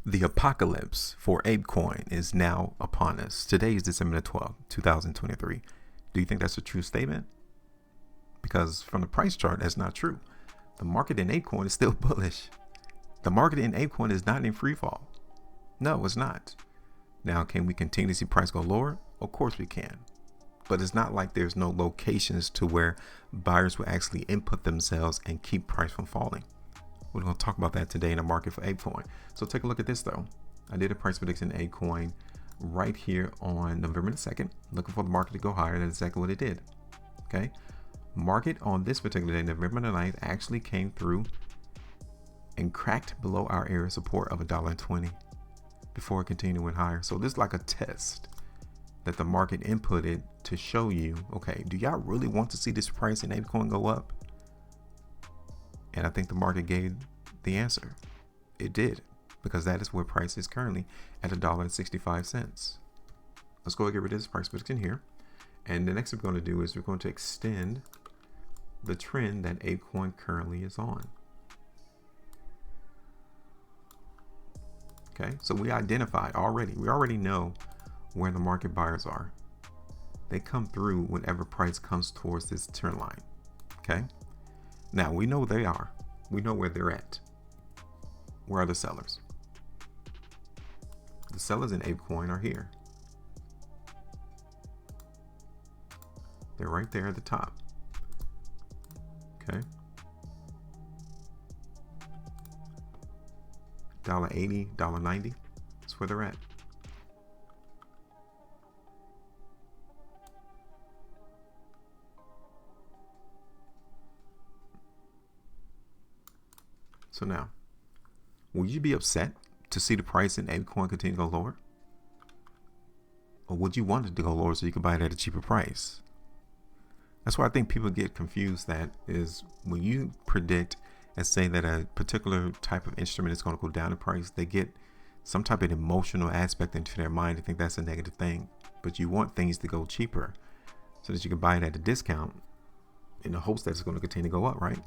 The apocalypse for Apecoin is now upon us. Today is December 12th, 2023. Do you think that's a true statement? Because from the price chart, that's not true. The market in Apecoin is still bullish. The market in Apecoin is not in free fall. No, it's not. Now, can we continue to see price go lower? Of course we can. But it's not like there's no locations to where buyers will actually input themselves and keep price from falling. We're going to talk about that today in the market for Apecoin. So take a look at this though. I did a price prediction in Apecoin right here on November the 2nd, looking for the market to go higher. That's exactly what it did. Okay. Market on this particular day, November the 9th, actually came through and cracked below our area of support of $1.20 before it continued to went higher. So this is like a test that the market inputted to show you, okay, do y'all really want to see this price in Apecoin go up? And I think the market gave the answer. It did, because that is where price is currently at $1.65. Let's go and get rid of this price prediction here. And the next thing we're going to do is we're going to extend the trend that Apecoin currently is on. Okay, so we identified already. We already know where the market buyers are. They come through whenever price comes towards this trend line. Okay. Now we know they are. We know where they're at. Where are the sellers? The sellers in Apecoin are here. They're right there at the top. Okay. $1.80, $1.90. That's where they're at. So now, will you be upset to see the price in Apecoin continue to go lower? Or would you want it to go lower so you can buy it at a cheaper price? That's why I think people get confused. That is, when you predict and say that a particular type of instrument is going to go down in price, they get some type of emotional aspect into their mind. They think that's a negative thing. But you want things to go cheaper so that you can buy it at a discount in the hopes that it's going to continue to go up, right?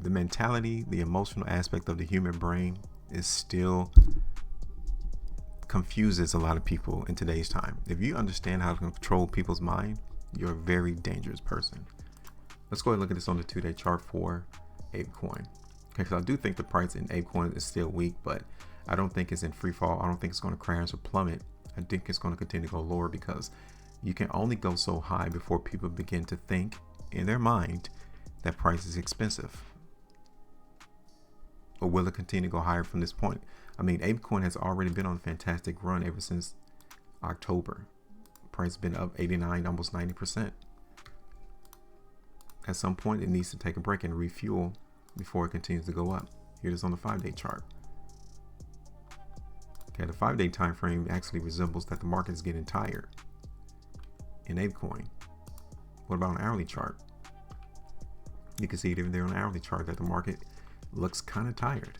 The mentality, the emotional aspect of the human brain is still confuses a lot of people in today's time. If you understand how to control people's mind, you're a very dangerous person. Let's go ahead and look at this on the 2-day chart for Apecoin. Okay, because I do think the price in Apecoin is still weak, but I don't think it's in free fall. I don't think it's going to crash or plummet. I think it's going to continue to go lower because you can only go so high before people begin to think in their mind that price is expensive. Or will it continue to go higher from this point? I mean, Apecoin has already been on a fantastic run ever since October. Price has been up 89, almost 90%. At some point, it needs to take a break and refuel before it continues to go up. Here it is on the 5-day chart. Okay, the 5-day time frame actually resembles that the market is getting tired in Apecoin. What about an hourly chart? You can see it even there on the hourly chart that the market looks kind of tired.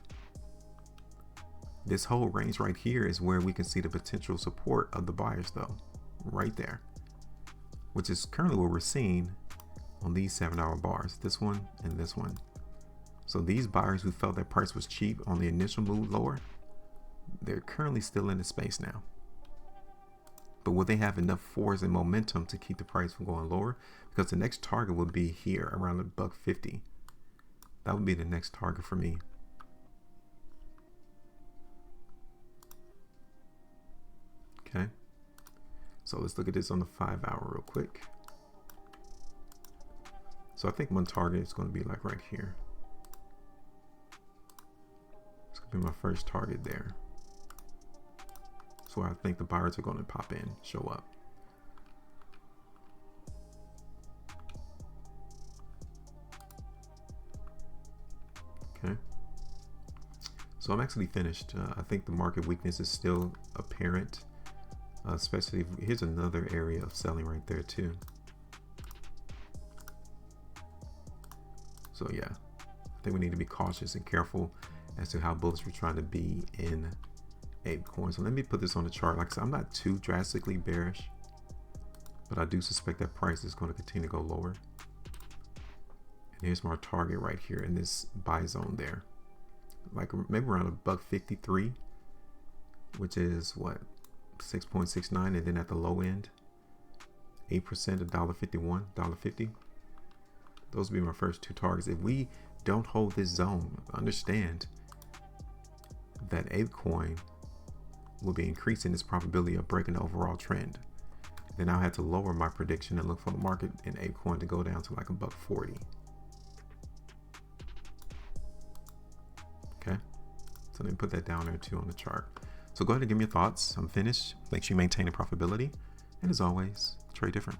This whole range right here is where we can see the potential support of the buyers though, right there, which is currently what we're seeing on these 7-hour bars, this one and this one. So these buyers who felt that price was cheap on the initial move lower, they're currently still in the space now. But will they have enough force and momentum to keep the price from going lower? Because the next target would be here around $1.50. That would be the next target for me. Okay. So let's look at this on the 5-hour real quick. So I think one target is going to be like right here. It's going to be my first target there. So I think the buyers are going to pop in, show up. Okay, so I'm actually finished. I think the market weakness is still apparent, especially here's another area of selling right there too. So yeah, I think we need to be cautious and careful as to how bullish we're trying to be in Apecoin. So let me put this on the chart. Like I said, I'm not too drastically bearish, but I do suspect that price is going to continue to go lower. And here's my target right here in this buy zone there. like maybe around $1.53, which is what, 6.69, and then at the low end 8%, $1.51, $1.50. Those would be my first two targets. If we don't hold this zone, understand that Apecoin will be increasing its probability of breaking the overall trend. Then I'll have to lower my prediction and look for the market in Apecoin to go down to like $1.40. Okay, so let me put that down there too on the chart. So go ahead and give me your thoughts. I'm finished. Make sure you maintain the profitability, and as always, trade different.